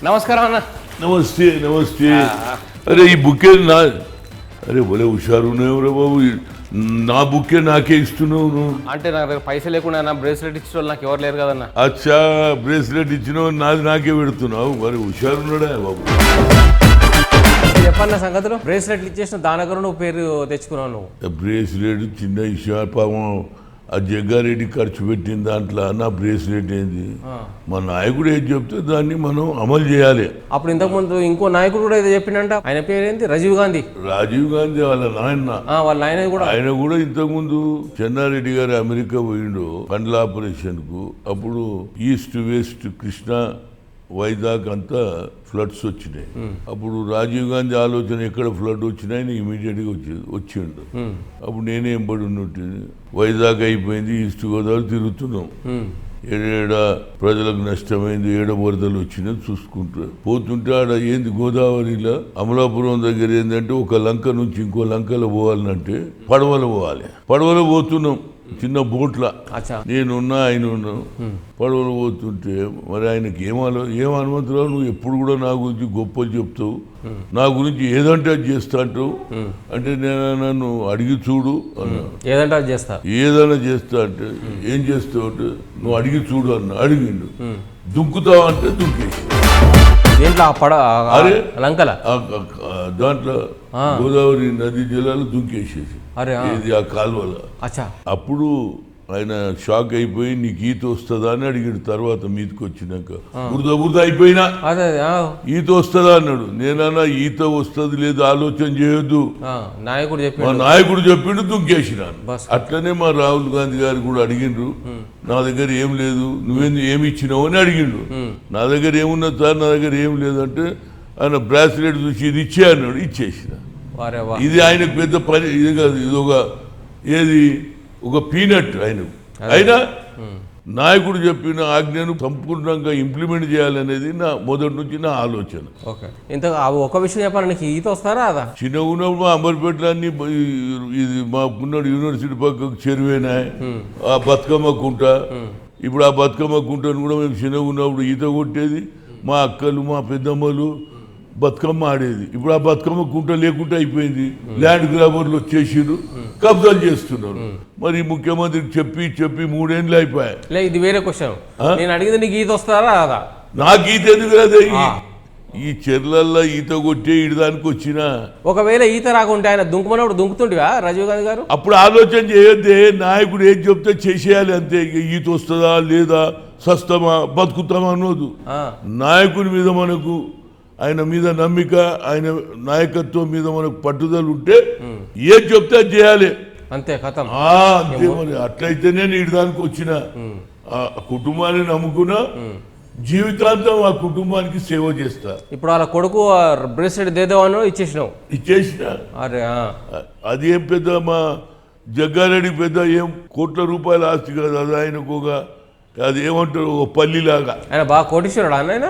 నమస్కారం అన్న. నమస్తే నమస్తే. అరే ఈ బుక్కే నా, అరే భలే హుషారు ఉన్నావురా బాబు, నా బుక్కే నాకే ఇస్తున్నావు నువ్వు. అంటే నా దగ్గర పైసలు లేకుండా నా బ్రేస్లెట్ ఇచ్చిన వాళ్ళు నాకు ఎవరు లేరు కదన్న. అచ్చా, బ్రేస్లెట్ ఇచ్చినావు, నాది నాకే పెడుతున్నావు, మరి హుషారున్నాడా బాబు. చెప్పన్న సంగతులు. బ్రేస్లెట్లు ఇచ్చేసిన దాని దగ్గర నువ్వు పేరు తెచ్చుకున్నావు నువ్వు. బ్రేస్లెట్ చిన్న విషయం పాపం, ఆ జగ్గారెడ్డి ఖర్చు పెట్టిన దాంట్లో నా బ్రేస్లెట్ ఏంది, మా నాయకుడు ఏది చెప్తే దాన్ని మనం అమలు చేయాలి. అప్పుడు ఇంతకుముందు ఇంకో నాయకుడు కూడా ఏదో చెప్పిండంట, ఆయన పేరు ఏంటి? రాజీవ్ గాంధీ. రాజీవ్ గాంధీ వాళ్ళ నాయన, వాళ్ళ ఆయన కూడా ఇంతకుముందు చెన్నారెడ్డి గారు అమెరికా పోయిండు పండ్ల ఆపరేషన్ కు. అప్పుడు ఈస్ట్ వెస్ట్ కృష్ణా వైజాగ్ అంతా ఫ్లడ్స్ వచ్చినాయి. అప్పుడు రాజీవ్ గాంధీ ఆలోచన ఎక్కడ ఫ్లడ్ వచ్చినాయని ఇమీడియట్ గా వచ్చిండు. అప్పుడు నేనేం పడి ఉన్నట్టు, వైజాగ్ అయిపోయింది, ఈస్ట్ గోదావరి తిరుగుతున్నాం, ఏడ ప్రజలకు నష్టమైంది, ఏడ వరదలు వచ్చినాయి చూసుకుంటూ పోతుంటే, ఆడ ఏంది గోదావరిలో అమలాపురం దగ్గర ఏంటంటే ఒక లంక నుంచి ఇంకో లంకలో పోవాలంటే పడవలో పోవాలి. పడవలో పోతున్నాం చిన్న బోట్ల, నేనున్నా ఆయన ఉన్నాం, పడవలు పోతుంటే మరి ఆయనకి ఏం అనుమతిరావు, నువ్వు ఎప్పుడు కూడా నా గురించి గొప్పలు చెప్తావు, నా గురించి ఏదంటే అది చేస్తా అంటావు అంటే, నేను నన్ను అడిగి చూడు అన్నా. ఏదైనా చేస్తా అంటే ఏం చేస్తావు అంటే, నువ్వు అడిగి చూడు అన్న. అడిగిండు. దుంకుతావు అంటే దుంకేసి దాంట్లో గోదావరి నది జలాలు దుంకేసేసి ఆ కాలువల. అప్పుడు ఆయన షాక్ అయిపోయి, నీకు ఈత వస్తుందా అని అడిగాడు. తర్వాత మీదకి వచ్చినాక బురద అయిపోయినా ఈత వస్తుందా అన్నాడు. నేనన్నా ఈత వస్తుంది లేదు, ఆలోచన చేయొద్దు, మా నాయకుడు చెప్పిండు, దుంకేసినాను. అట్లనే మా రాహుల్ గాంధీ గారు కూడా అడిగిండ్రు, నా దగ్గర ఏం లేదు, ఏమి ఇచ్చినావు అని అడిగిండు. నా దగ్గర ఏమున్నది సార్, నా దగ్గర ఏం లేదంటే, ఆయన బ్రాస్లెట్ చూసి ఇది ఇచ్చే అన్నాడు, ఇచ్చేసిన. ఇది ఆయనకు పెద్ద పని ఇది కాదు, ఇది ఒక పీనట్. అయినా నాయకుడు చెప్పిన ఆజ్ఞను సంపూర్ణంగా ఇంప్లిమెంట్ చేయాలనేది నా మొదటి నుంచి నా ఆలోచన. ఒక విషయం చెప్పాలి, నీకు ఈత వస్తారా? అదా చిన్న ఉన్నప్పుడు మా అంబర్పేటలో అన్ని ఇది మాకున్నాడు యూనివర్సిటీ పక్కకు చెరువేనా, ఆ బతుకమ్మ కుంట. ఇప్పుడు ఆ బతుకమ్మ కుంటను కూడా మేము చిన్నగా ఉన్నప్పుడు ఈత కొట్టేది, మా అక్కలు మా పెద్దమ్మలు బతుకమ్మ ఆడేది. ఇప్పుడు ఆ బతుకమ్మ కుంట లేకుండా అయిపోయింది, ల్యాండ్ గ్రాబర్లు వచ్చేసిరు, కబ్జాలు చేస్తున్నారు. మరి ముఖ్యమంత్రికి చెప్పి 3 ఏళ్ళు అయిపోయాయి. ఇది వేరే క్వశ్చన్. నేను అడిగింది నీకు ఈత వస్తారా? అదా నాకు ఈత ఎందుకు రాదు, ఈ చెర్లల్లో ఈత కొట్టే ఇడదానికి వచ్చినా. ఒకవేళ ఈత రాకుంటే ఆయన దుంకుమన్నప్పుడు దుంకుతుండేవా రాజీవ్ గాంధీ గారు? అప్పుడు ఆలోచన చేయొద్దే, నాయకుడు ఏం చెప్తే చేసేయాలి అంతే. ఈత వస్తుందా లేదా, సస్తమా బతుకుతామా అన్నోదు. నాయకుడి మీద మనకు, ఆయన మీద నమ్మిక, ఆయన నాయకత్వం మీద మనకు పట్టుదల ఉంటే ఏం చెప్తే అది చేయాలి అంతే. అంతే. మరి అట్లయితేనే నేను దానికి వచ్చిన, ఆ కుటుంబాన్ని నమ్ముకున్నా, జీవితాంతం ఆ కుటుంబానికి సేవ చేస్తా. ఇప్పుడు వాళ్ళ కొడుకు బ్రేస్లెట్ దేదేవాను ఇచ్చేసిన. అదేం పెద్ద మా జగ్గారెడ్డి పెద్ద ఏం కోట్ల రూపాయల ఆస్తి కాదు అది. ఆయనకు అది ఏమంటారు, ఒక పల్లిలాగా. ఆయన బాగా కోటీశ్వరుడు ఆయన.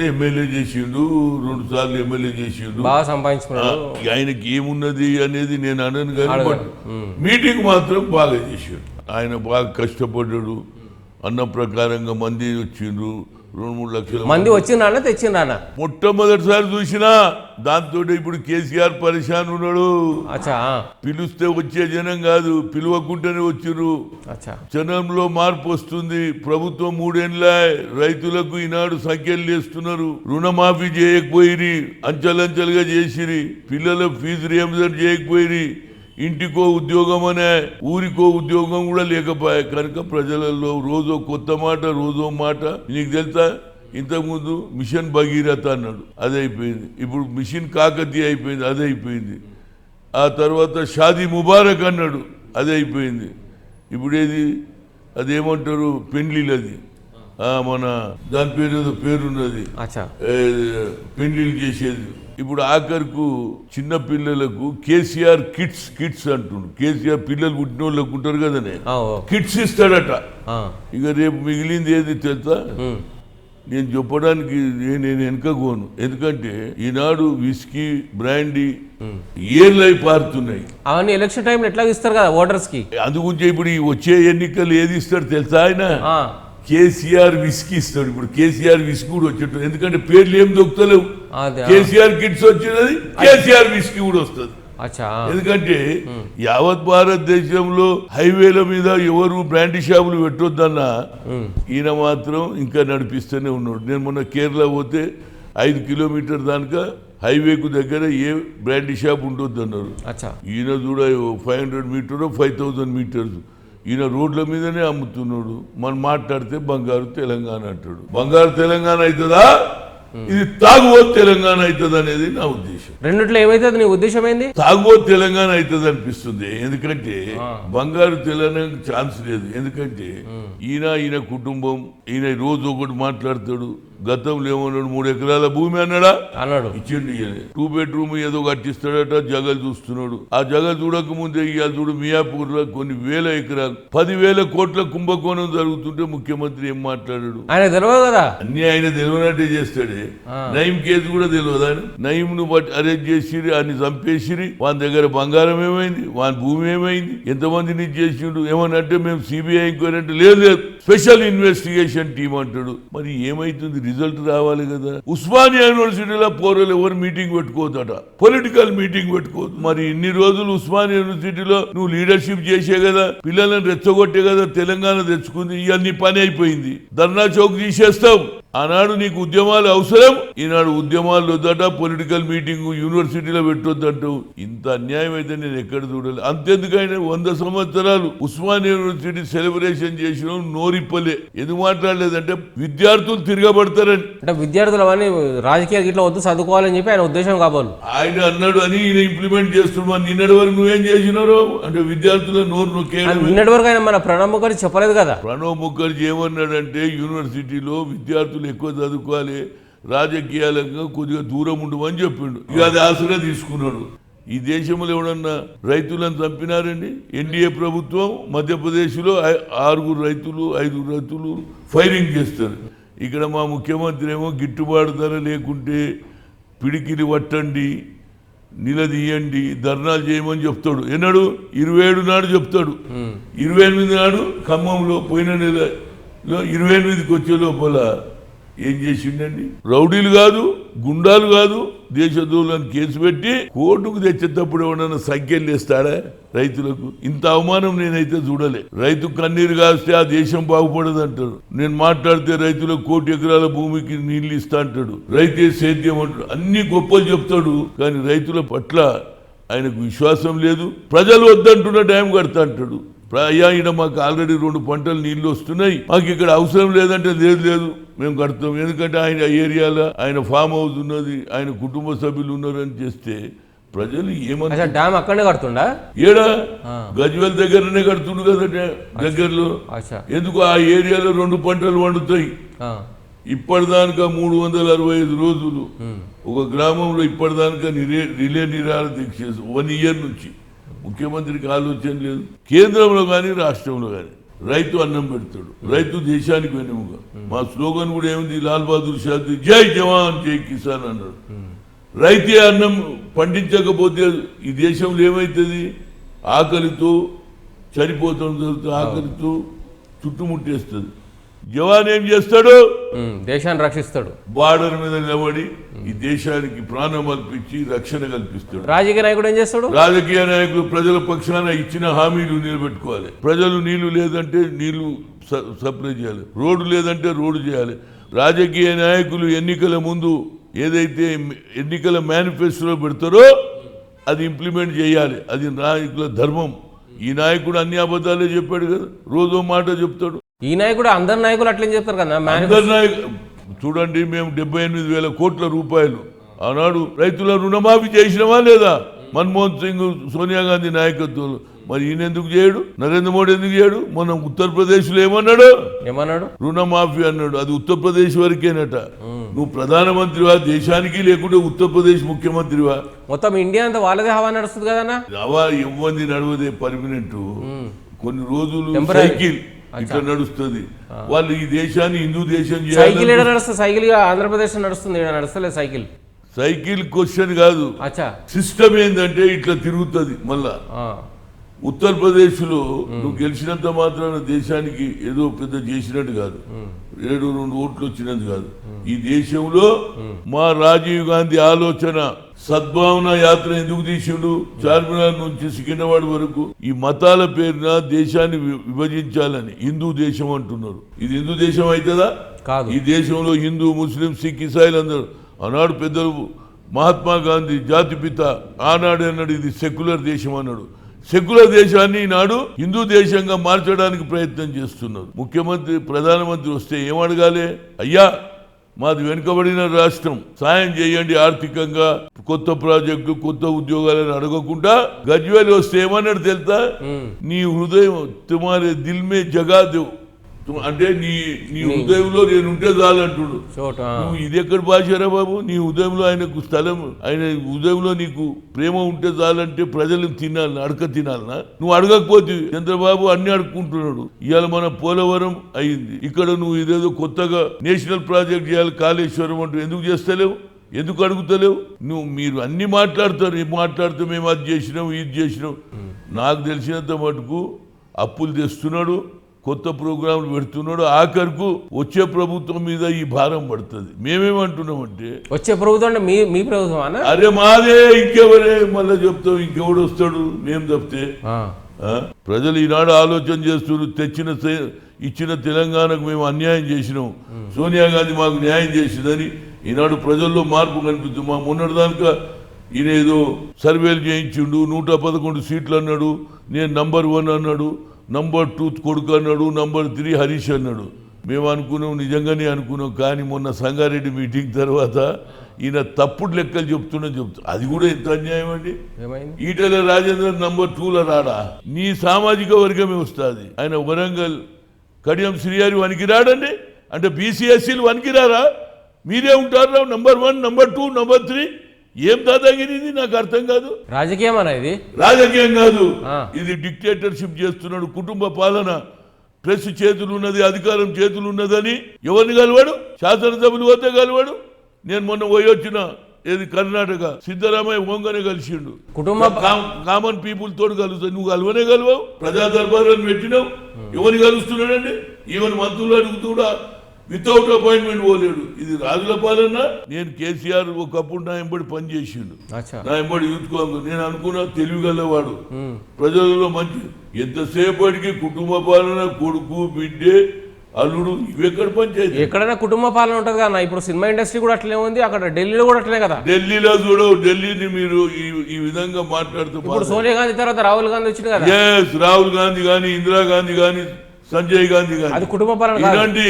ఎమ్మెల్యే చేసిండు, 2 సార్లు ఎమ్మెల్యే చేసిండు, బాగా సంపాదించుకున్నాడు. ఆయనకి ఏమున్నది అనేది నేను అనను కానీ, మీటింగ్ మాత్రం బాగా చేసిండు. ఆయన బాగా కష్టపడ్డాడు. అన్న ప్రకారంగా మంది వచ్చిండ్రు, 2-3 లక్షల మంది వచ్చిండ్రా తెచ్చిండ్రా. మొట్టమొదటిసారి చూసినా. దాంతో ఇప్పుడు కేసీఆర్ పరిశాన్ ఉన్నాడు. పిలుస్తే వచ్చే జనం కాదు, పిలువకుంటేనే వచ్చిర్రు. జనంలో మార్పు వస్తుంది. ప్రభుత్వం 3 ఏళ్ళ రైతులకు ఈనాడు సంఖ్యలు చేస్తున్నారు. రుణమాఫీ చేయకపోయిరి, అంచెలంచెలుగా చేసిరి. పిల్లల ఫీజు రియంబర్స్మెంట్ చేయకపోయిరి. ఇంటికో ఉద్యోగం అనే, ఊరికో ఉద్యోగం కూడా లేకపోయా. కనుక ప్రజలలో రోజో కొత్త మాట, రోజో మాట. నీకు తెలుసా, ఇంతకుముందు మిషన్ భగీరథ అన్నాడు, అదే అయిపోయింది. ఇప్పుడు మిషన్ కాకతీయ అయిపోయింది, అదే అయిపోయింది. ఆ తర్వాత షాదీ ముబారక్ అన్నాడు, అదే అయిపోయింది. ఇప్పుడు ఏది అదేమంటారు, పెండ్లిలది, మన దాని పేరున్నది, పెండ్లిలు చేసేది. ఇప్పుడు ఆఖరుకు చిన్న పిల్లలకు కేసీఆర్ కిట్స్ అంటుండు. కేసీఆర్ పిల్లలు పుట్టిన వాళ్ళకు ఉంటారు కదనే, కిట్స్ ఇస్తాడట. ఇక రేపు మిగిలింది ఏది తెలుసా, నేను చెప్పడానికి నేను వెనుకపోను. ఎందుకంటే ఈనాడు విస్కీ, బ్రాండీ ఏర్లై పారుతున్నాయి. అవన్నీ ఎలక్షన్ టైంలో ఎట్లా ఇస్తారు కదా ఓటర్స్ కి. అందుగురించి ఇప్పుడు వచ్చే ఎన్నికలు ఏది ఇస్తాడు తెలుసా, ఆయన కేసీఆర్ విస్కీ ఇస్తాడు. ఇప్పుడు కేసీఆర్ విస్కీ కూడా వచ్చేట్టు, ఎందుకంటే పేర్లు ఏం దొరుకుతలేవు. అదే. కేసీఆర్ కిట్స్ వచ్చినది, కేసీఆర్ విస్కీ కూడా వస్తుంది. అచ్చా. ఎందుకంటే యావత్ భారతదేశంలో హైవేల మీద ఎవరు బ్రాండీ షాపులు పెట్టొద్దన్నా ఈయన మాత్రం ఇంకా నడిపిస్తూనే ఉన్నాడు. నేను మొన్న కేరళ పోతే 5 కిలోమీటర్ దానిక హైవేకు దగ్గర ఏ బ్రాండీ షాప్ ఉండొద్దు అన్నారు. ఈయన చూడ 500 మీటర్ 5000 మీటర్స్ ఈయన రోడ్ల మీదనే అమ్ముతున్నాడు. మనం మాట్లాడితే బంగారు తెలంగాణ అంటాడు. బంగారు తెలంగాణ అవుతుందా, ఇది తాగుబోతు తెలంగాణ అవుతుంది అనేది నా ఉద్దేశం. రెండిట్లో ఏమైతుంది నీ ఉద్దేశం ఏంది? తాగుబోతు తెలంగాణ అవుతుంది అనిపిస్తుంది. ఎందుకంటే బంగారు తెలంగాణ ఛాన్స్ లేదు. ఎందుకంటే ఈయన కుటుంబం, ఈయన రోజు ఒకటి మాట్లాడతాడు. గతంలో ఏమన్నాడు, 3 ఎకరాల భూమి అన్నాడు, ఇచ్చిండు. 2 బెడ్రూమ్ ఏదో కట్టిస్తాడట, జగలు చూస్తున్నాడు. ఆ జగలు చూడక ముందే ఇవాళ చూడు మియాపూర్ లో కొన్ని వేల ఎకరాలు 10,000 కోట్ల కుంభకోణం జరుగుతుంటే ముఖ్యమంత్రి ఏం మాట్లాడాడు? ఆయన తెలియదు కదా, అన్ని ఆయన తెలియనట్టే చేస్తాడే. నయీం కేసు కూడా తెలియదు. ఆయన నయీం ను బట్టి అరెస్ట్ చేసిరి, ఆయన చంపేసిరి. వాని దగ్గర బంగారం ఏమైంది, వాని భూమి ఏమైంది, ఎంతమందిని చేసిండు? ఏమనంటే మేము సిబిఐ ఎంక్వైరీ అంటే లేదు, స్పెషల్ ఇన్వెస్టిగేషన్ టీం అంటాడు. మరి ఏమైతుంది? రిజల్ట్ రావాలి కదా. ఉస్మానియా యూనివర్సిటీలో పోరలు ఎవరు మీటింగ్ పెట్టుకోవద్దట, పొలిటికల్ మీటింగ్ పెట్టుకోవద్దు. మరి ఇన్ని రోజులు ఉస్మానియా యూనివర్సిటీలో నువ్వు లీడర్షిప్ చేసే కదా, పిల్లలను రెచ్చగొట్టే కదా తెలంగాణ తెచ్చుకుంది. ఇవన్నీ పని అయిపోయింది. ధర్నా చౌక్ తీసేస్తాం. ఆనాడు నీకు ఉద్యమాలు అవసరం, ఈనాడు ఉద్యమాలు వద్దట, పొలిటికల్ మీటింగ్ యూనివర్సిటీలో పెట్టొద్దంటావు. ఇంత అన్యాయం అయితే నేను ఎక్కడ చూడాలి. అంతెందుకైనా 100 సంవత్సరాలు ఉస్మానియా యూనివర్సిటీ సెలబ్రేషన్ చేసిన నోరిప్పలే. ఎందుకు మాట్లాడలేదంటే విద్యార్థులు తిరగబడతారని. అంటే విద్యార్థులు అవన్నీ రాజకీయాలు ఇట్లా వద్దు, చదువుకోవాలని చెప్పి ఆయన ఉద్దేశం కాబోలు ఆయన అన్నాడు అని ఈయన ఇంప్లిమెంట్ చేస్తున్నాడు. నిన్నటి వరకు నువ్వేం చేసినారో అంటే విద్యార్థుల నోరు నొక్కేయడం. నిన్నటి వరకు ఆయన మన ప్రణబ్ ముఖర్జీ చెప్పలేదు కదా. ప్రణబ్ ముఖర్జీ ఏమన్నాడంటే యూనివర్సిటీలో విద్యార్థులు ఎక్కువ చదువుకోవాలి, రాజకీయాలకు కొద్దిగా దూరం ఉండమని చెప్పిండు. ఇక అది ఆసరా తీసుకున్నాడు. ఈ దేశంలో ఎవడన్నా రైతులను చంపినారండి? ఎన్డీఏ ప్రభుత్వం మధ్యప్రదేశ్లో 6 రైతులు 5 రైతులు ఫైరింగ్ చేస్తారు. ఇక్కడ మా ముఖ్యమంత్రి ఏమో గిట్టుబాటు ధర లేకుంటే పిడికిలి పట్టండి, నిలదీయండి, ధర్నాలు చేయమని చెప్తాడు. ఎన్నాడు? 27 నాడు చెప్తాడు. 28 నాడు ఖమ్మంలో పోయిన నెలలో 28కి వచ్చే లోపల ఏం చేసిండండి? రౌడీలు కాదు, గుండాలు కాదు, దేశద్రోహులను కేసు పెట్టి కోర్టుకు తెచ్చేటప్పుడు ఏమన్నా సంఖ్యలు వేస్తాడా రైతులకు? ఇంత అవమానం నేనైతే చూడలే. రైతు కన్నీరు కాస్తే ఆ దేశం బాగుపడదు అంటాడు. నేను మాట్లాడితే రైతులకు 1 కోటి ఎకరాల భూమికి నీళ్లు ఇస్తా అంటాడు. రైతే సేద్యం అంటాడు. అన్ని గొప్పలు చెప్తాడు. కానీ రైతుల పట్ల ఆయనకు విశ్వాసం లేదు. ప్రజలు వద్దంటున్న డ్యామ్ కడతా అంటాడు. అయ్యా ఈయన మాకు ఆల్రెడీ 2 పంటలు నీళ్లు వస్తున్నాయి, మాకు ఇక్కడ అవసరం లేదంటే లేదు మేము కడతాం. ఎందుకంటే ఆయన ఏరియాలో ఆయన ఫామ్ హౌస్ ఉన్నది, ఆయన కుటుంబ సభ్యులు ఉన్నారని చేస్తే ప్రజలు ఏమన్నా డ్యామ్ అక్కడనే కడుతుండా? ఏడా గజ్వేల్ దగ్గరనే కడుతుండు కదా దగ్గరలో. ఎందుకు? ఆ ఏరియాలో 2 పంటలు వండుతాయి. ఇప్పటిదానిక 365 రోజులు ఒక గ్రామంలో ఇప్పటిదానిక రిలే నిరాహార దీక్ష 1 ఇయర్ నుంచి ముఖ్యమంత్రికి ఆలోచన లేదు. కేంద్రంలో కానీ రాష్ట్రంలో కానీ రైతు అన్నం పెడతాడు. రైతు దేశానికి వెనుక. మా స్లోగన్ కూడా ఏముంది? లాల్ బహదూర్ శాస్త్రి జై జవాన్ జై కిసాన్ అన్నాడు. రైతే అన్నం పండించకపోతే ఈ దేశంలో ఏమవుతుంది? ఆకలితో చనిపోతాం, జరుగుతుంది. ఆకలితో చుట్టుముట్టేస్తుంది. జవాన్ ఏం చేస్తాడు? దేశాన్ని రక్షిస్తాడు. బార్డర్ మీద నిలబడి ఈ దేశానికి ప్రాణం కల్పించి రక్షణ కల్పిస్తాడు. రాజకీయ నాయకుడు ఏం చేస్తాడు? రాజకీయ నాయకులు ప్రజల పక్షాన ఇచ్చిన హామీలు నిలబెట్టుకోవాలి. ప్రజలు నీళ్లు లేదంటే నీళ్లు సప్లై చేయాలి, రోడ్డు లేదంటే రోడ్డు చేయాలి. రాజకీయ నాయకులు ఎన్నికల ముందు ఏదైతే ఎన్నికల మేనిఫెస్టోలో పెడతారో అది ఇంప్లిమెంట్ చేయాలి. అది నాయకుల ధర్మం. ఈ నాయకుడు అన్ని అబద్ధాలే చెప్పాడు కదా, రోజో మాట చెప్తాడు. ఈ నాయకుడు అందరు నాయకులు అట్లే చెప్తారు కదా. చూడండి, మేము 78,000 కోట్ల రూపాయలు ఆనాడు రైతుల రుణమాఫీ చేసినామా లేదా? మన్మోహన్ సింగ్, సోనియా గాంధీ నాయకత్వంలో. మరి ఈయన ఎందుకు చేయడు? నరేంద్ర మోడీ ఎందుకు చేయడు? మనం ఉత్తరప్రదేశ్ లో ఏమన్నాడు? రుణమాఫీ అన్నాడు. అది ఉత్తరప్రదేశ్ వరకేనట. నువ్వు ప్రధానమంత్రివా దేశానికి, లేకుంటే ఉత్తరప్రదేశ్ ముఖ్యమంత్రివా? మొత్తం ఇండియా అంతా వాళ్ళదే హవా నడుస్తుంది కదా. హవా ఇవ్వంది నడవదే పర్మనెంట్. కొన్ని రోజులు సైకిల్ ఇట్లా నడుస్తుంది. వాళ్ళు ఈ దేశాన్ని హిందూ దేశం చేయాలి. సైకిల్ ఆంధ్రప్రదేశ్ నడుస్తుంది, నడుస్తలేదు సైకిల్. సైకిల్ క్వశ్చన్ కాదు, సిస్టమ్ ఏంటంటే ఇట్లా తిరుగుతుంది. మళ్ళా ఉత్తరప్రదేశ్లో నువ్వు గెలిచినంత మాత్రాన దేశానికి ఏదో పెద్ద చేసినట్టు కాదు, 7-2 ఓట్లు వచ్చినట్టు కాదు. ఈ దేశంలో మా రాజీవ్ గాంధీ ఆలోచన సద్భావన యాత్ర ఎందుకు తీసిండు? చార్మినార్ నుంచి సికింద్రాబాద్ వరకు ఈ మతాల పేరున దేశాన్ని విభజించాలని హిందూ దేశం అంటున్నారు. ఇది హిందూ దేశం అవుతుందా? కాదు. ఈ దేశంలో హిందూ, ముస్లిం, సిక్, ఇసాయిలు అందరూ. ఆనాడు పెద్దలు మహాత్మా గాంధీ జాతిపిత ఆనాడు అన్నాడు ఇది సెక్యులర్ దేశం అన్నాడు. సెక్యులర్ దేశాన్ని ఈనాడు హిందూ దేశంగా మార్చడానికి ప్రయత్నం చేస్తున్నారు. ముఖ్యమంత్రి, ప్రధానమంత్రి వస్తే ఏమడగాలి? అయ్యా మాది వెనుకబడిన రాష్ట్రం, సాయం చేయండి ఆర్థికంగా, కొత్త ప్రాజెక్టు, కొత్త ఉద్యోగాలను అడగకుండా గజ్వేల్ వస్తే ఏమన్నాడు తెలుసా? నీ హృదయం తుమారే దిల్ మే జగా దేవ్, అంటే నీ హృదయంలో నేను ఉంటే చాలంటుడు. నువ్వు ఇది ఎక్కడ భాషరా బాబు? నీ హృదయంలో ఆయనకు స్థలం, ఆయన హృదయంలో నీకు ప్రేమ ఉంటే చాలంటే ప్రజలను తినాలన్నా, అడక తినాలన్నా? నువ్వు అడగకపోతే చంద్రబాబు అన్ని అడుక్కుంటున్నాడు. ఇవాళ మన పోలవరం అయింది, ఇక్కడ నువ్వు ఇదేదో కొత్తగా నేషనల్ ప్రాజెక్ట్ చేయాలి కాళేశ్వరం అంటూ ఎందుకు చేస్తలేవు? ఎందుకు అడుగుతలేవు? మీరు అన్ని మాట్లాడతారు, మాట్లాడితే మేము అది చేసినాం, ఇది చేసినాం. నాకు తెలిసినంత మటుకు అప్పులు తెస్తున్నాడు, కొత్త ప్రోగ్రాంలు పెడుతున్నాడు. ఆఖరుకు వచ్చే ప్రభుత్వం మీద ఈ భారం పడుతుంది. మేమేమంటున్నామంటే వచ్చే ప్రభుత్వం అంటే మీ ప్రభుత్వం, అరే మాదే, ఇంకెవరే మళ్ళీ చెప్తాం, ఇంకెవడు వస్తాడు? మేము తప్పితే ప్రజలు ఈనాడు ఆలోచన చేస్తున్నారు. ఇచ్చిన తెలంగాణకు మేము అన్యాయం చేసినాం, సోనియా గాంధీ మాకు న్యాయం చేసిందని ఈనాడు ప్రజల్లో మార్పు కనిపిస్తుంది. మా మొన్నటిదానిక ఈయన ఏదో సర్వేలు చేయించిండు, 111 సీట్లు అన్నాడు, నేను నంబర్ 1 అన్నాడు, నంబర్ 2 కొడుకు అన్నాడు, నంబర్ 3 హరీష్ అన్నాడు. మేము అనుకున్నాం, నిజంగానే అనుకున్నాం. కానీ మొన్న సంగారెడ్డి మీటింగ్ తర్వాత ఈయన తప్పుడు లెక్కలు చెప్తున్నా అది కూడా ఎంత అన్యాయం అండి. ఈటెల రాజేంద్ర నంబర్ 2లో రాడా? నీ సామాజిక వర్గమే వస్తుంది. ఆయన వరంగల్ కడియం శ్రీహరి వనికి రాడండి, అంటే బీసీఎస్సీలు వనికి రారా? మీరే ఉంటారు నంబర్ 1, నంబర్ 2, నంబర్ 3. ఏం దాదాగిరిది? నాకు అర్థం కాదు. రాజకీయం అన్న ఇది? రాజకీయం కాదు, ఇది డిక్టేటర్షిప్ చేస్తున్నాడు. కుటుంబ పాలన, ప్రెస్ చేతులు ఉన్నది, అధికారం చేతులు ఉన్నదని ఎవరిని కలవాడు? శాసనసభలు పోతే కలవాడు. నేను మొన్న పోయి వచ్చిన ఏది కర్ణాటక, సిద్ధరామయ్య ఓంగనే కలిసిండు. కుటుంబ కామన్ పీపుల్ తోడు కలుస్తావు, నువ్వు కలవనే కలవావు. ప్రజా దర్బారాన్ని పెట్టినావు, ఎవరిని కలుస్తున్నాడండి? ఈవెన్ మంత్రులు అడుగుతూ వితౌట్ అపాయింట్మెంట్ పోలేడు. ఇది రాజుల పాలన. నేను కేసీఆర్ ఒకప్పుడు నా ఎంబడి పనిచేసిండు, నా ఎంబడి యూత్ కాంగ్రెస్. నేను అనుకున్నా తెలివిగలవాడు, ప్రజలలో మంచి. ఎంతసేపటికి కుటుంబ పాలన, కొడుకు, బిడ్డే, అల్లుడు, ఇవి ఎక్కడ పంచాయతీ? ఎక్కడైనా కుటుంబ పాలన ఉంటుంది కదా. ఇప్పుడు సినిమా ఇండస్ట్రీ కూడా అట్లే ఉంది, అక్కడ ఢిల్లీలో కూడా అట్లే కదా. ఢిల్లీలో చూడవు, ఢిల్లీని మీరు ఈ విధంగా మాట్లాడుతూ. ఇప్పుడు సోనియా గాంధీ తర్వాత రాహుల్ గాంధీ వచ్చింది కదా. రాహుల్ గాంధీ కానీ, ఇందిరాగాంధీ కానీ, సంజయ్ గాంధీ కానీ, అది కుటుంబ పాలన. ఇలాంటి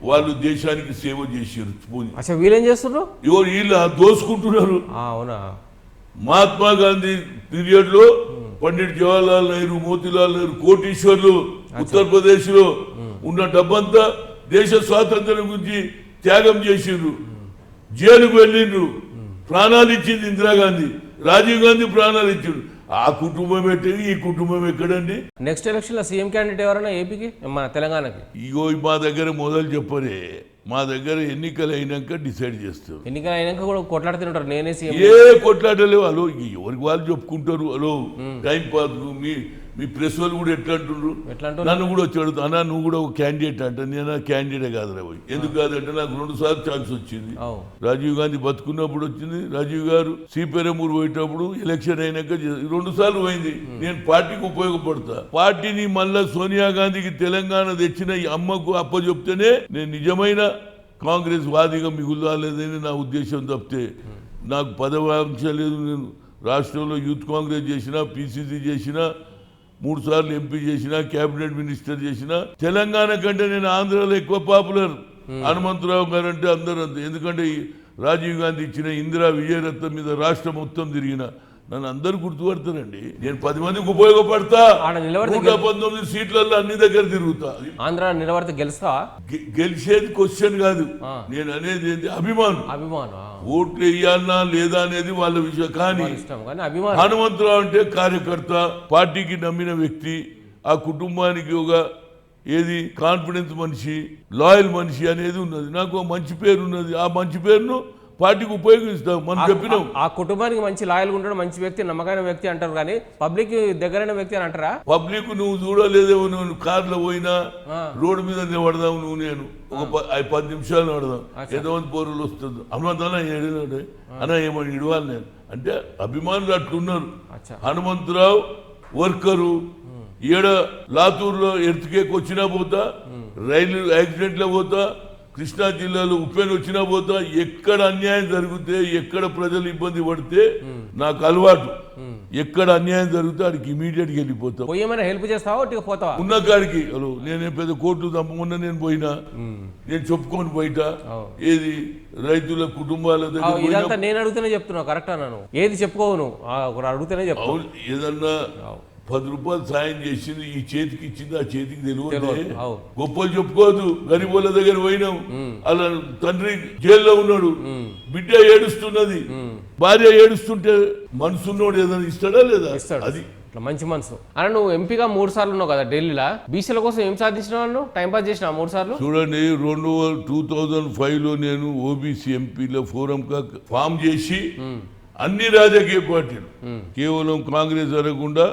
వాళ్ళు దేశానికి సేవ చేశారు. అసలు వీళ్ళేం చేస్తున్నారు? వీళ్ళు దోసుకుంటున్నారు. అవునా? మహాత్మా గాంధీ పీరియడ్ లో పండిట్ జవహర్లాల్ నెహ్రూ, మోతీలాల్ నెహ్రూ కోటీశ్వర్లు ఉత్తరప్రదేశ్ లో ఉన్న డబ్బంతా దేశ స్వాతంత్రం గురించి త్యాగం చేసిండ్రు, జైలుకు వెళ్ళిండ్రు. ప్రాణాలు ఇచ్చింది ఇందిరాగాంధీ, రాజీవ్ గాంధీ ప్రాణాలు ఇచ్చిండ్రు. ఆ కుటుంబం ఎట్టేది, ఈ కుటుంబం ఎక్కడండి? నెక్స్ట్ ఎలక్షన్ లో సీఎం క్యాండిడేట్ ఎవరైనా ఏపీకి, మన తెలంగాణకి? ఇగో మా దగ్గర మొదలు చెప్పరే, మా దగ్గర ఎన్నికలు అయినాక డిసైడ్ చేస్తాం. ఎన్నికలు అయినాక కూడా కొట్లాడుతుంటారు, నేనే సీఎం. ఏ కొట్లాడలేవు. అలో ఎవరికి వాళ్ళు చెప్పుకుంటారు. అలో టైం పాస్. మీ ప్రెస్ వాళ్ళు కూడా ఎట్లా అంటుండ్రు? నన్ను కూడా వచ్చి అడుగుతా, అన్నా నువ్వు కూడా ఒక క్యాండిడేట్ అంట. నేను క్యాండిడేట్ కాదురా పోయి. ఎందుకు కాదంటే నాకు 2 సార్లు ఛాన్స్ వచ్చింది. రాజీవ్ గాంధీ బతుకున్నప్పుడు వచ్చింది, రాజీవ్ గారు శ్రీపెరంబూర్ పోయేటప్పుడు, ఎలక్షన్ అయినాక 2 సార్లు పోయింది. నేను పార్టీకి ఉపయోగపడతా. పార్టీని మళ్ళా సోనియా గాంధీకి తెలంగాణ తెచ్చిన ఈ అమ్మకు అప్పచెప్తేనే నేను నిజమైన కాంగ్రెస్ వాదిగా మిగులాలేదని నా ఉద్దేశం తప్పితే నాకు పదవాంక్ష లేదు. నేను రాష్ట్రంలో యూత్ కాంగ్రెస్ చేసిన, పిసిసి చేసిన, 3 సార్లు ఎంపీ చేసిన, కేబినెట్ మినిస్టర్ చేసిన. తెలంగాణ కంటే నేను ఆంధ్రాలో ఎక్కువ పాపులర్. హనుమంతరావు గారు అంటే అందరూ అంతే. ఎందుకంటే రాజీవ్ గాంధీ ఇచ్చిన ఇందిరా విజయరత్నం మీద రాష్ట్రం మొత్తం తిరిగిన. నన్ను అందరు గుర్తుపడతారండి. నేను 10 మందికి ఉపయోగపడతా. 119 సీట్లలో అన్ని దగ్గర తిరుగుతా. ఆంధ్ర నిలబడితే గెలుస్తా? గెలిచేది క్వశ్చన్ కాదు. నేను అనేది ఏంటి? అభిమానం. ఓట్లు వేయాలన్నా లేదా అనేది వాళ్ళ విషయం. కానీ హనుమంతరావు అంటే కార్యకర్త, పార్టీకి నమ్మిన వ్యక్తి, ఆ కుటుంబానికి ఒక ఏది కాన్ఫిడెన్స్ మనిషి, లాయల్ మనిషి అనేది ఉన్నది. నాకు మంచి పేరు ఉన్నది. ఆ మంచి పేరును పార్టీకి ఉపయోగిస్తాం మనం చెప్పినాం. ఆ కుటుంబానికి మంచి లాయల్గా ఉంటాడు, మంచి వ్యక్తి, నమ్మకమైన వ్యక్తి అంటారు, కానీ పబ్లిక్ దగ్గరైన వ్యక్తి అని అంటారా? పబ్లిక్ నువ్వు చూడలేదేమో, నువ్వు కార్లో పోయినా రోడ్డు మీద నిలబడదాం, నువ్వు నేను ఒక 10 నిమిషాలు నడదాం, ఎంతమంది పౌరులు వస్తుంది హనుమంతన్నా ఏడినాడు అన్న ఏమని ఇడవాలి నేను అంటే అభిమానులు అట్లున్నారు. హనుమంతరావు వర్కరు ఈడ లాతూరులో ఎర్త్కేక్ వచ్చినా పోతా, రైలు యాక్సిడెంట్లో పోతా, కృష్ణా జిల్లాలో ఉప్పెన్ వచ్చినా పోతా, ఎక్కడ అన్యాయం జరిగితే, ఎక్కడ ప్రజలు ఇబ్బంది పడితే నాకు అలవాటు, ఎక్కడ అన్యాయం జరిగితే అడికి ఇమీడియట్గా వెళ్ళిపోతాం. ఏమైనా హెల్ప్ చేస్తావా పోతావా ఉన్న కాడికి? నేనే పెద్ద కోర్టు తప్పకుండా నేను పోయినా, నేను చెప్పుకొని బయట ఏది రైతుల కుటుంబాల దగ్గర నేను అడుగుతూనే చెప్తున్నావు, కరెక్ట్ అన్నాను, ఏది చెప్పుకోవు నువ్వు అడుగుతూనే చెప్తావు. ఏదన్నా 10 రూపాయలు సాయం చేసింది, ఈ చేతికి ఇచ్చింది, ఆ చేతికి తెలియదు, గొప్పలు చెప్పుకోదు. గరీబుల దగ్గర పోయినాం, అలా తండ్రి జైల్లో ఉన్నాడు, బిడ్డ ఏడుస్తున్నది, భార్య ఏడుస్తుంటే మనసున్నోడు ఏదైనా ఇస్తాడా లేదా? అది మంచి మనసు. అలా నువ్వు ఎంపీగా 3 సార్లు ఉన్నావు కదా ఢిల్లీలో, బీసీల కోసం ఏం సాధించినావు? నువ్వు టైం పాస్ చేసినా 3 సార్లు? చూడండి, 2005లో నేను ఓబీసీ ఎంపీల ఫోరం ఫామ్ చేసి అన్ని రాజకీయ పార్టీలు, కేవలం కాంగ్రెస్ అనకుండా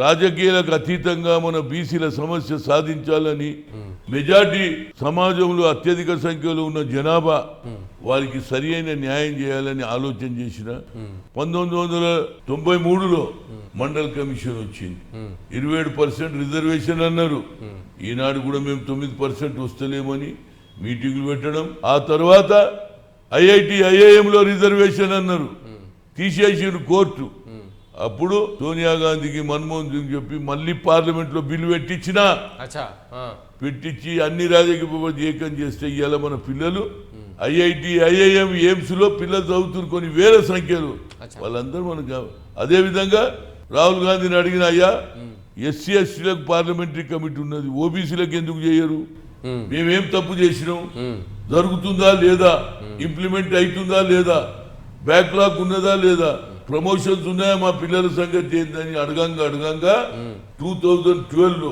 రాజకీయాలకు అతీతంగా మన బీసీల సమస్య సాధించాలని, మెజార్టీ సమాజంలో అత్యధిక సంఖ్యలో ఉన్న జనాభా వారికి సరి అయిన న్యాయం చేయాలని ఆలోచన చేసిన 1993లో మండల్ కమిషన్ వచ్చింది. 27% రిజర్వేషన్ అన్నారు. ఈనాడు కూడా మేము 9% వస్తలేమని మీటింగ్లు పెట్టడం. ఆ తర్వాత ఐఐఎంలో రిజర్వేషన్ అన్నారు, తీసేసిన కోర్టు. అప్పుడు సోనియా గాంధీకి మన్మోహన్ సింగ్ చెప్పి మళ్ళీ పార్లమెంట్లో బిల్లు పెట్టించి అన్ని రాజకీయ ఏకం చేస్తే ఇవాళ మన పిల్లలు ఐఐఎం ఎయిమ్స్ లో పిల్లలు చదువుతున్న కొన్ని వేల సంఖ్యలు వాళ్ళందరూ మనకు. అదేవిధంగా రాహుల్ గాంధీని అడిగిన, అయ్యా ఎస్సీ ఎస్టీలకు పార్లమెంటరీ కమిటీ ఉన్నది, ఓబీసీలకు ఎందుకు చేయరు? మేమేం తప్పు చేసినాం? జరుగుతుందా లేదా? ఇంప్లిమెంట్ అవుతుందా లేదా? బ్యాక్లాగ్ ఉన్నదా లేదా? ప్రమోషన్స్ ఉన్నాయా? మా పిల్లల సంగతి ఏందని అడగంగా 2012లో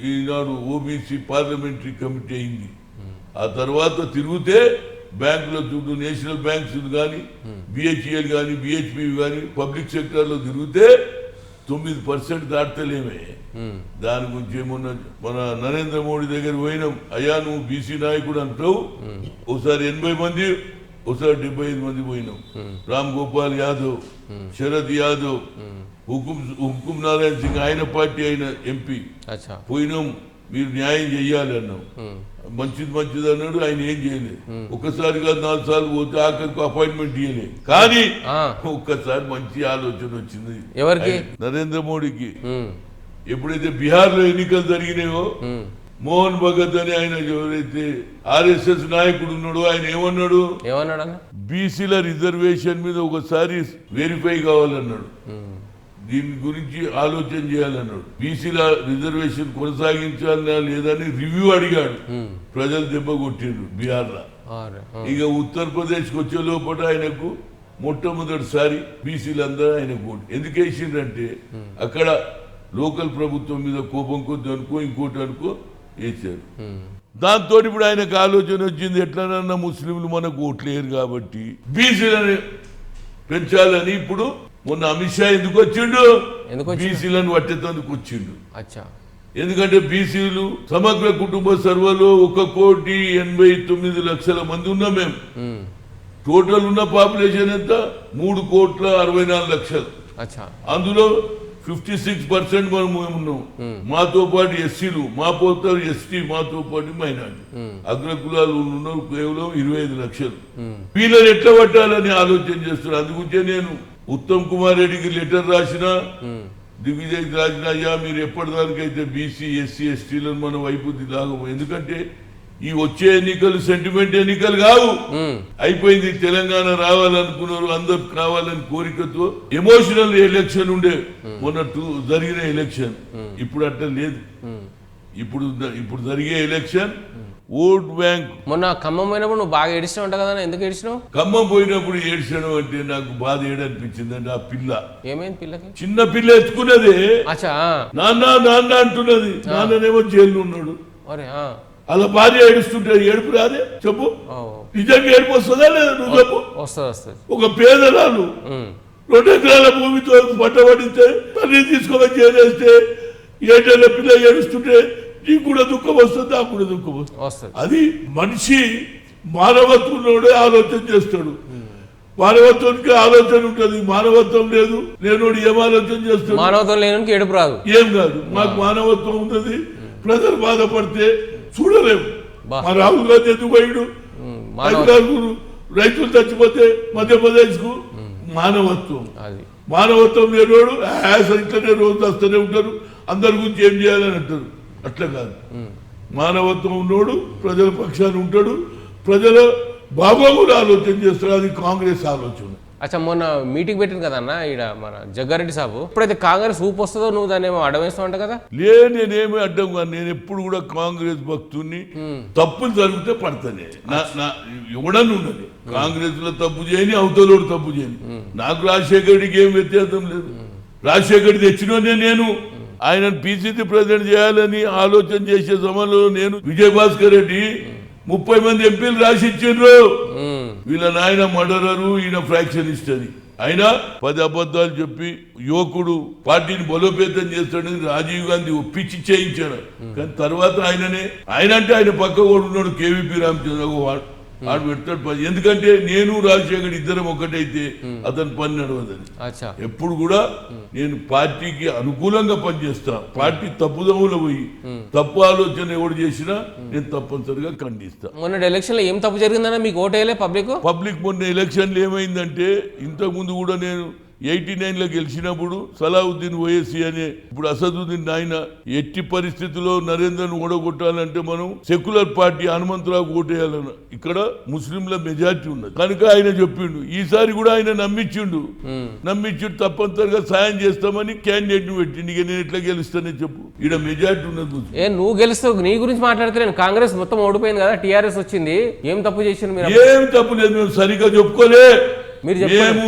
ఈనాడు ఓబీసీ పార్లమెంటరీ కమిటీ అయింది. ఆ తర్వాత తిరిగితే బ్యాంకుల చుట్టూ నేషనల్ బ్యాంక్స్ కానీ, బిహెచ్ఈఎల్ కానీ, బిహెచ్పి కానీ పబ్లిక్ సెక్టర్ లో తిరిగితే 9% దాటలేమే. దాని గురించి ఏమన్నా మన నరేంద్ర మోడీ దగ్గర పోయినాం, అయ్యా నువ్వు బీసీ నాయకుడు అంటావు, ఒకసారి 80 మంది, ఒకసారి 75 మంది పోయినాం. రామ్ గోపాల్ యాదవ్, శరద్ యాదవ్, హుకుం నారాయణ సింగ్ ఆయన పార్టీ అయిన ఎంపీ పోయినాం, మీరు న్యాయం చెయ్యాలి అన్నాం. మంచిది అన్నాడు, ఆయన ఏం చేయలేదు. ఒక్కసారిగా 4 సార్లు పోతే ఆఖరికి అపాయింట్మెంట్ ఇవ్వలేదు. కానీ ఒక్కసారి మంచి ఆలోచన వచ్చింది ఎవరికి? నరేంద్ర మోడీకి. ఎప్పుడైతే బీహార్ లో ఎన్నికలు జరిగినాయో, మోహన్ భగత్ అని ఆయన ఎవరైతే ఆర్ఎస్ఎస్ నాయకుడు ఉన్నాడో ఆయన ఏమన్నాడు? బీసీల రిజర్వేషన్ మీద ఒకసారి వెరిఫై కావాలన్నాడు, దీని గురించి ఆలోచన చేయాలన్నాడు. బీసీల రిజర్వేషన్ కొనసాగించాలన్నా లేదని రివ్యూ అడిగాడు. ప్రజలు దెబ్బ కొట్టిండ్రు బీహార్లో. ఇక ఉత్తరప్రదేశ్కి వచ్చే లోపల ఆయనకు మొట్టమొదటిసారి బీసీలందరూ ఆయనకు ఓటు ఎందుకు వేసిండ్రంటే అక్కడ లోకల్ ప్రభుత్వం మీద కోపం కొద్ది అనుకో, ఇంకోటి అనుకో వేశారు. దాంతో ఇప్పుడు ఆయనకు ఆలోచన వచ్చింది, ఎట్లనన్నా ముస్లింలు మనకు ఓట్లేరు కాబట్టి బీసీలను పెంచాలని. ఇప్పుడు మొన్న అమిత్ షా ఎందుకు వచ్చిండు? బీసీలను పట్టేందుకు వచ్చిండు. ఎందుకంటే బీసీలు సమగ్ర కుటుంబ సర్వేలో 1,89,00,000 మంది ఉన్నాం మేము. టోటల్ ఉన్న పాపులేషన్ ఎంత? 3,64,00,000. అందులో 56% మనం ఉన్నాం. మాతో పాటు ఎస్సీలు, మా పోతారు ఎస్టీ, మాతో పాటు మైనార్టీ. అగ్రకులాలు ఉన్నారు కేవలం 25 లక్షలు. వీళ్ళని ఎట్లా పట్టాలని ఆలోచన చేస్తున్నారు. అందుకుంటే నేను ఉత్తమ్ కుమార్ రెడ్డికి లెటర్ రాసిన, దిగ్విజయ్ రాసిన, అయ్యా మీరు ఎప్పటిదానికైతే బీసీ ఎస్సీ ఎస్టీలను మన వైపు లాగము. ఎందుకంటే ఈ వచ్చే ఎన్నికలు సెంటిమెంట్ ఎన్నికలు కావు, అయిపోయింది. తెలంగాణ రావాలనుకున్నారు, అందరు కావాలని కోరికతో ఎమోషనల్ ఎలక్షన్ ఉండే మొన్న జరిగిన ఎలక్షన్. ఇప్పుడు అట్లా లేదు. ఇప్పుడు జరిగే ఎలక్షన్ ఓట్ బ్యాంక్. మొన్న ఖమ్మం పోయినప్పుడు నువ్వు బాగా ఏడిచినావు అంట కదా, ఎందుకు ఏడిచినావు? ఖమ్మం పోయినప్పుడు ఏడ్చడం అంటే నాకు బాధ ఏడనిపించింది. అంటే ఆ పిల్ల ఏమైంది? పిల్లకి చిన్న పిల్ల ఎత్తుకున్నదే, నాన్న నాన్న అంటున్నది. నాన్ననేమో జైల్లో ఉన్నాడు. అలా భార్య ఏడుస్తుంటే ఏడుపు రాదే చెప్పు, నిజంగా ఏడుపు వస్తుందా లేదా నువ్వు చెప్పు. ఒక పేదరాలు 2 ఎకరాల భూమితో పట్టబడితే తల్లి తీసుకొని చేరేస్తే 7 ఏళ్ల పిల్ల ఏడుస్తుంటే నీకు కూడా దుఃఖం వస్తుంది, నాకు కూడా దుఃఖం వస్తుంది. అది మనిషి మానవత్వంలోనే ఆలోచన చేస్తాడు. మానవత్వానికి ఆలోచన ఉంటుంది, మానవత్వం లేదు, లేనోడు ఏం ఆలోచన చేస్తాడు? మానవత్వం లేని ఏడుపు రాదు, ఏం కాదు. మాకు మానవత్వం ఉన్నది. ప్రజలు బాధపడితే చూడలేము. మా రాహుల్ గాంధీ ఎందుకు పోయిడు? రైతులు చచ్చిపోతే మధ్యప్రదేశ్ కు మానవత్వం, మానవత్వం లేనోడు ఇట్లనే రోజు వస్తూనే ఉంటారు, అందరి గురించి ఏం చేయాలని అంటారు. అట్లా కాదు, మానవత్వం ఉన్నోడు ప్రజల పక్షాన్ని ఉంటాడు, ప్రజల బాగోగులు ఆలోచన చేస్తాడు. అది కాంగ్రెస్ ఆలోచన. అచ్చా, మొన్న మీటింగ్ పెట్టింది కదా అన్న ఈడ మన జగ్గారెడ్డి సాబు. ఇప్పుడైతే కాంగ్రెస్ ఊపు వస్తుందో నువ్వు దాన్ని ఏమో అడవేస్తావు కదా? నేనేమి అడ్డం కాదు. నేను ఎప్పుడు కూడా కాంగ్రెస్ భక్తుడిని. తప్పులు జరిగితే పడతానే, ఎవడన్నా ఉన్నది. కాంగ్రెస్ లో తప్పు చేయని, అవతలోడు తప్పు చేయని. నాకు రాజశేఖరుడికి ఏం వ్యత్యాసం లేదు. రాజశేఖరుడి తెచ్చినోనే నేను. ఆయనను పిసిసి ప్రెసిడెంట్ చేయాలని ఆలోచన చేసే సమయంలో నేను విజయభాస్కర్ రెడ్డి 30 మంది ఎంపీలు రాసి ఇచ్చిండ్రు. వీళ్ళ నాయన మర్డరరు, ఈయన ఫ్రాక్షనిస్ట్ అని. అయినా 10 అబద్ధాలు చెప్పి యువకుడు పార్టీని బలోపేతం చేస్తాడని రాజీవ్ గాంధీ ఒప్పించి చేయించాడు. కానీ తర్వాత ఆయన అంటే ఆయన పక్క కూడా ఉన్నాడు, కేవీపీ రామచంద్ర ఆడు పెడతాడు. ఎందుకంటే నేను రాజశేఖర్ ఇద్దరం ఒకటైతే అతని పని నడవదని. ఎప్పుడు కూడా నేను పార్టీకి అనుకూలంగా పనిచేస్తా. పార్టీ తప్పుదమ్ములో పోయి తప్పు ఆలోచన ఎవడు చేసినా నేను తప్పనిసరిగా ఖండిస్తా. మొన్న ఎలక్షన్ లో ఏం తప్పు జరిగిందన్నా మీకు ఓటేయలే పబ్లిక్ మొన్న ఎలక్షన్లు ఏమైందంటే, ఇంతకు ముందు కూడా నేను 89లో గెలిచినప్పుడు సలావుద్దీన్ ఓఎస్సీ అనే, ఇప్పుడు అసదుద్దీన్ ఆయన, ఎట్టి పరిస్థితుల్లో నరేంద్రను ఓడగొట్టాలంటే మనం సెక్యులర్ పార్టీ హనుమంతరావు ఓటేయాలని. ఇక్కడ ముస్లింల మెజార్టీ ఉన్నది కనుక ఆయన చెప్పిండు. ఈసారి కూడా ఆయన నమ్మించిండు తప్పనిసరిగా సాయం చేస్తామని క్యాండిడేట్ ను పెట్టిండు. ఇక నేను ఎట్లా గెలుస్తానని చెప్పు, ఇక్కడ మెజార్టీ ఉన్నది. నువ్వు గెలుస్తావు, నీ గురించి మాట్లాడతలేను. కాంగ్రెస్ మొత్తం ఓడిపోయింది కదా, టీఆర్ఎస్ వచ్చింది. ఏం తప్పు చేసిండు? ఏం తప్పు లేదు, మేము సరిగా చెప్పుకోలే. మేము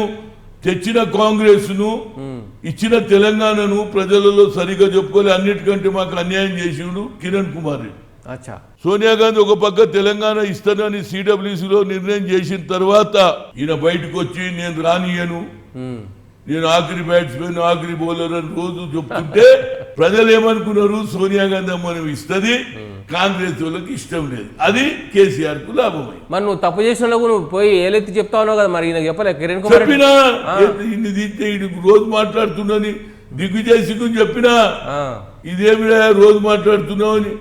తెచ్చిన కాంగ్రెస్ ను, ఇచ్చిన తెలంగాణను ప్రజలలో సరిగా చెప్పుకోలే. అన్నిటికంటే మాకు అన్యాయం చేసిండు కిరణ్ కుమార్ రెడ్డి. సోనియా గాంధీ ఒక పక్క తెలంగాణ ఇస్తానని సిడబ్ల్యూసీలో నిర్ణయం చేసిన తర్వాత ఈయన బయటకు వచ్చి నేను రానియను, నేను ఆఖరి బ్యాట్స్మెన్, ఆఖరి బౌలర్ అని రోజు చెప్తుంటే ప్రజలు ఏమనుకున్నారు? సోనియా గాంధీ మనం ఇస్తుంది, కాంగ్రెస్ వాళ్ళకి ఇష్టం లేదు. అది కేసీఆర్ కు లాభమై. మరి నువ్వు తప్పు చేసిన నువ్వు పోయి ఏలెత్తి చెప్తా ఉన్నావు కదా, మరి చెప్పలే కిరణ్ కుమార్? చెప్పినా ఇన్ని తీస్తే రోజు మాట్లాడుతున్నాని దిగ్విజయ్ సింగ్ చెప్పినా, ఇదేమి రోజు మాట్లాడుతున్నావు అని.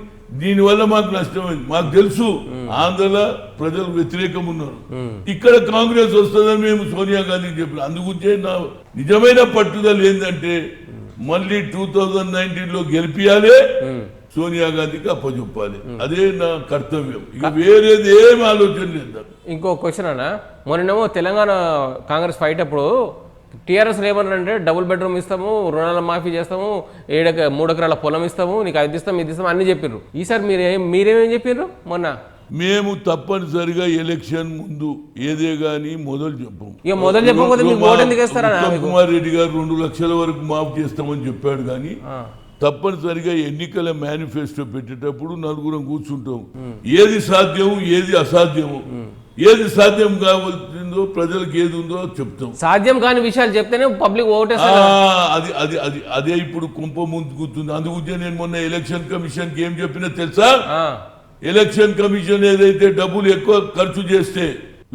దీనివల్ల మాకు నష్టమైంది. మాకు తెలుసు ఆంధ్రలో ప్రజలు వ్యతిరేకం ఉన్నారు, ఇక్కడ కాంగ్రెస్ వస్తుందని మేము సోనియా గాంధీకి చెప్పిన. అందుగురించే నా నిజమైన పట్టుదల ఏంటంటే మళ్ళీ 2019లో గెలిపియాలి, సోనియా గాంధీకి అప్పచెప్పాలి. అదే నా కర్తవ్యం. ఇక వేరేది ఏం ఆలోచన లేదు. ఇంకో క్వశ్చన్ అన్న, మొన్నేమో తెలంగాణ కాంగ్రెస్ ఫైట్ అప్పుడు టీఆర్ఎస్ ఏమన్నారంటే డబుల్ బెడ్రూమ్ ఇస్తాము, రుణాల మాఫీ చేస్తాము, 3 ఎకరాల పొలం ఇస్తాము, నీకు అది ఇస్తాం ఇది ఇస్తాం అన్ని చెప్పారు. ఈసారి మీరేమేం చెప్పారు? మొన్న మేము తప్పనిసరిగా ఎలక్షన్ ముందు ఏదే గానీ మొదలు చెప్పాము. ఇక మొదలు చెప్పకపోతే మీకు ఓటు ఎందుకు వేస్తారా? ఉత్తమ్ కుమార్ రెడ్డి గారు 2 లక్షల వరకు మాఫ్ చేస్తామని చెప్పాడు. కానీ తప్పనిసరిగా ఎన్నికల మేనిఫెస్టో పెట్టేటప్పుడు నలుగురం కూర్చుంటాం. ఏది సాధ్యం, ఏది అసాధ్యము, ఏది సాధ్యం కావాల్సిందో ప్రజలకు ఏది ఉందో చెప్తాం. సాధ్యం కాని విషయాలు చెప్తేనే పబ్లిక్ ఓటేస్తారు. అదే ఇప్పుడు కుంప ముందు కూర్చుంది. అందుకే నేను మొన్న ఎలక్షన్ కమిషన్ కి ఏం చెప్పినా తెలుసా? ఎలక్షన్ కమిషన్ ఏదైతే డబ్బులు ఎక్కువ ఖర్చు చేస్తే,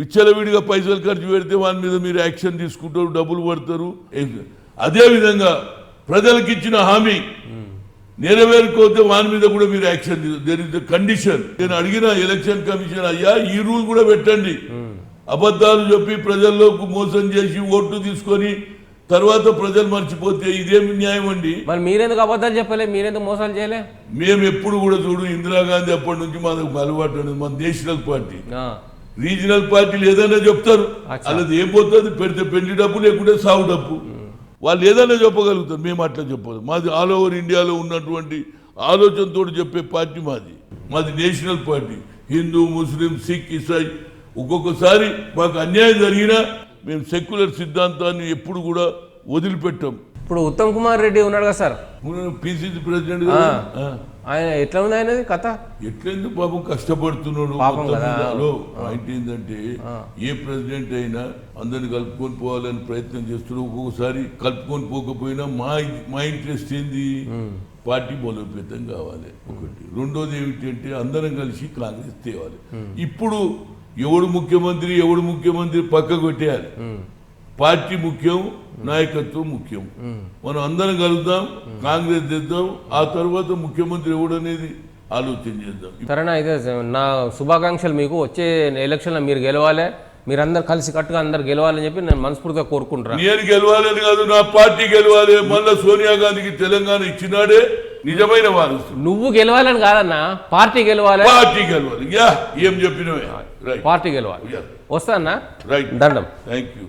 విచ్చలవిడిగా పైసలు ఖర్చు పెడితే వాని మీద మీరు యాక్షన్ తీసుకుంటారు, డబ్బులు పడతారు. అదే విధంగా ప్రజలకు ఇచ్చిన హామీ నెరవేరుకోతే వాని మీద కూడా మీరు action. There is the condition. నేను అడిగిన ఎలక్షన్ కమిషన్, అయ్యా ఈ రూల్ కూడా పెట్టండి. అబద్ధాలు చెప్పి ప్రజల్లోకి మోసం చేసి ఓట్లు తీసుకొని తర్వాత ప్రజలు మర్చిపోతే ఇదేమి న్యాయం అండి? మరి మీరెందుకు అబద్ధాలు చెప్పలే, మీరెందుకు మోసాలు చేయలే? మేము ఎప్పుడు కూడా చూడు, ఇందిరాగాంధీ అప్పటి నుంచి మాకు అలవాటు అనేది. మన నేషనల్ పార్టీ, రీజనల్ పార్టీలు ఏదైనా చెప్తారు, అలాది ఏం పోతుంది? పెడితే పెళ్లి డబ్బు, లేకుంటే సాగు డబ్బు. వాళ్ళు ఏదైనా చెప్పగలుగుతారు, మేము అట్లా చెప్పదు. మాది ఆల్ ఓవర్ ఇండియాలో ఉన్నటువంటి ఆలోచనతో చెప్పే పార్టీ మాది నేషనల్ పార్టీ. హిందూ, ముస్లిం, సిక్, ఇసాయి ఒక్కొక్కసారి మాకు అన్యాయం జరిగినా మేము సెక్యులర్ సిద్ధాంతాన్ని ఎప్పుడు కూడా వదిలిపెట్టాం. ఇప్పుడు ఉత్తమ్ కుమార్ రెడ్డి ఉన్నాడు కదా సార్, పిసిసి ప్రెసిడెంట్ ఆయన ఎట్లా ఉంది ఆయనది కథ? ఎట్లెందుకు పాపం కష్టపడుతున్నాడు. పాపం కదా. పాయింట్ ఏంటంటే ఏ ప్రెసిడెంట్ అయినా అందరిని కలుపుకొని పోవాలని ప్రయత్నం చేస్తున్నాడు. ఒక్కొక్కసారి కలుపుకొని పోకపోయినా మా ఇంట్రెస్ట్ ఏంది, పార్టీ బలోపేతం కావాలి ఒకటి. రెండోది ఏమిటంటే అందరం కలిసి కాంగ్రెస్ తేవాలి. ఇప్పుడు ఎవడు ముఖ్యమంత్రి పక్కకు పెట్టేయాలి. పార్టీ ముఖ్యం, నాయకత్వం ముఖ్యం. మనం అందరం కలుద్దాం, కాంగ్రెస్ తెద్దాం, ఆ తర్వాత ముఖ్యమంత్రి ఎవడనేది ఆలోచన చేద్దాం. సరేనా, అయితే నా శుభాకాంక్షలు మీకు. వచ్చే ఎలక్షన్లో మీరు గెలవాలి, మీరందరూ కలిసి కట్టుగా అందరు గెలవాలని చెప్పి నేను మనస్ఫూర్తిగా కోరుకుంటున్నాను. నేను గెలవాలని కాదు, నా పార్టీ గెలవాలి. మళ్ళా సోనియా గాంధీకి తెలంగాణ ఇచ్చినాడే నిజమైన వారసు. నువ్వు గెలవాలని కాదన్నా, పార్టీ గెలవాలి. పార్టీ గెలవాలి. ఏం చెప్పినవే, పార్టీ గెలవాలి. వస్తా అన్న, రైట్, దండం. Thank you.